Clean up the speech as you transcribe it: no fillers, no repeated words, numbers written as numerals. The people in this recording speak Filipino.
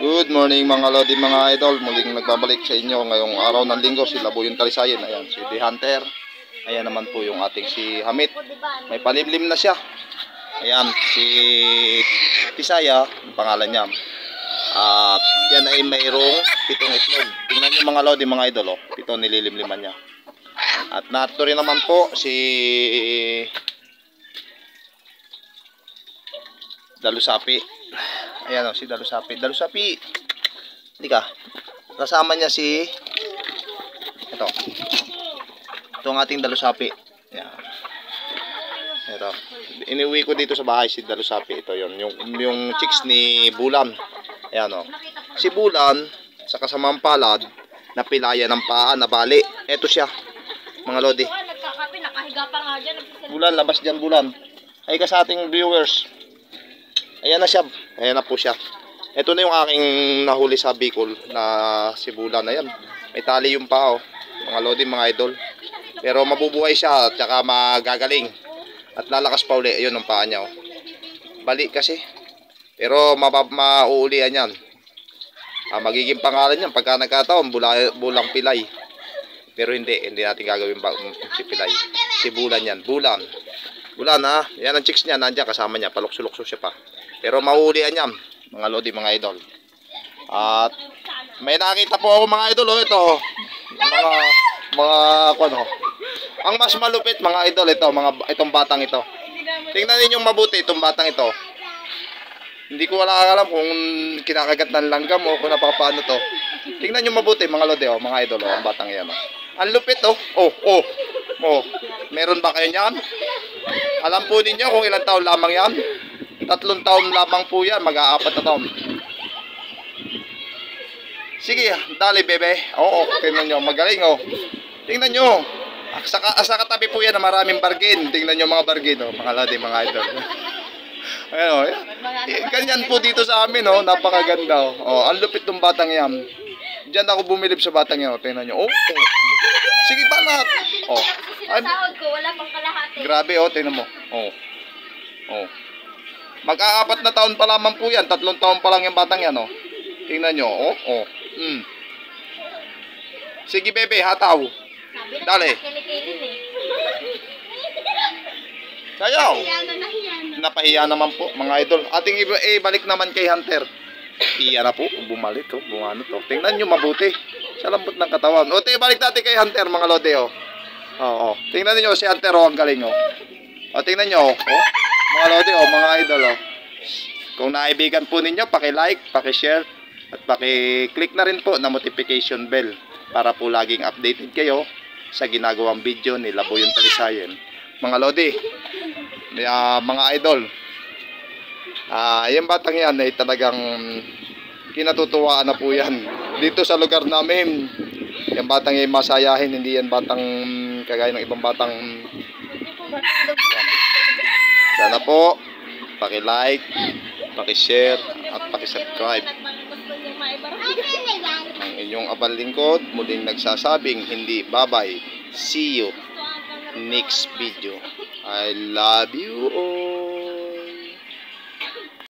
Good morning mga lodi, mga idol. Muling nagbabalik sa inyo ngayong araw ng linggo. Si Labuyong Talisayin. Ayan, si The Hunter. Ayan naman po yung ating si Hamit. May palimlim na siya. Ayan, si Tisaya, ang pangalan niya. At yan ay mayroong 7 itlog. Tingnan nyo mga lodi, mga idol. 7 nililimliman niya. At nato rin naman po si Dalusapi. Ayan o, si Dalusapi. Dalusapi, hindi ka. Kasama niya si ito. Ito ang ating Dalusapi. Ayan. Ito. Iniuwi ko dito sa bahay si Dalusapi. Ito yon, yung chicks ni Bulan. Ayan o. Si Bulan, sa kasamang palad, napilaya ng paa, nabali. Ito siya, mga lodi. Bulan, labas dyan Bulan. Ay ka sa ating viewers. Ayan na siya. Ayan na po siya. Ito na yung aking nahuli sa Bicol na si Bulan. Ayan. May tali yung paa, oh. Mga lodi, mga idol. Pero mabubuhay siya at saka magagaling. At lalakas pa uli. Ayun ang paa niya, oh. Bali kasi. Pero mauulian yan. Magiging pangalan yan pagka nagkataon, bulang pilay. Pero hindi natin gagawin si pilay. Si Bulan yan. Bulan ha. Yan ang chicks niya. Nandiyan kasama niya. Palukso-lukso siya pa. Pero mauulian yan, mga lodi, mga idol. At may nakita po ako, mga idol, oh, ito. Mga ano. Ang mas malupit, mga idol, itong batang ito. Tingnan niyo mabuti itong batang ito. Hindi ko wala alam kung kinakagat ng langgam o kung napapaano to. Tingnan niyo mabuti, mga lodi, oh, mga idol, oh, ang batang yan, oh. Ang lupit, oh. Oh. Meron ba kayo niyan? Alam po ninyo kung ilang taon lamang yan? 3 taon lamang po yan, mag-4 na taon. Sige, dali bebe. Oo, tingnan nyo, magaling, oh. Tingnan nyo. Sa katabi po yan na maraming bargain. Tingnan nyo mga bargain, oh, mga lodi, mga idol. Ayan, oh. Ganyan po dito sa amin, oh. Napakaganda, oh. Oh, ang lupit ng batang yan. Diyan ako bumilib sa batang yan, oh. Tingnan nyo. Oh. Sige, banat. Oh. Wala pang kalahati. Grabe, oh, tingnan mo. Oh. Mag-4 na taon pa lamang po yan. 3 taon pa lang yung batang yan, oh. Tingnan nyo, oh. Sige, bebe, hataw. Dali. Sayaw. Napahiya naman po, mga idol. Ating balik naman kay Hunter. Iya na po, bumalik, oh. Bumano to. Tingnan nyo mabuti. Sa lambot ng katawan. O, balik natin kay Hunter, mga lode, oh. Oo. Tingnan niyo si Hunter, oh, ang galing, oh. O, tingnan nyo, oh. Mga lodi, oh, mga idol, oh. Kung naibigan po ninyo, paki-like, paki-share, at paki-click na rin po na notification bell para po laging updated kayo sa ginagawang video ni Labuyong Talisayin. Mga lodi, mga idol, yung batang yan ay talagang kinatutuwaan na po yan. Dito sa lugar namin, yung batang yung masayahin, hindi yan batang kagaya ng ibang batang. Sana po, paki-like, paki-share, at paki-subscribe. Ang inyong abal lingkod, muling nagsasabing hindi bye-bye. See you next video. I love you all.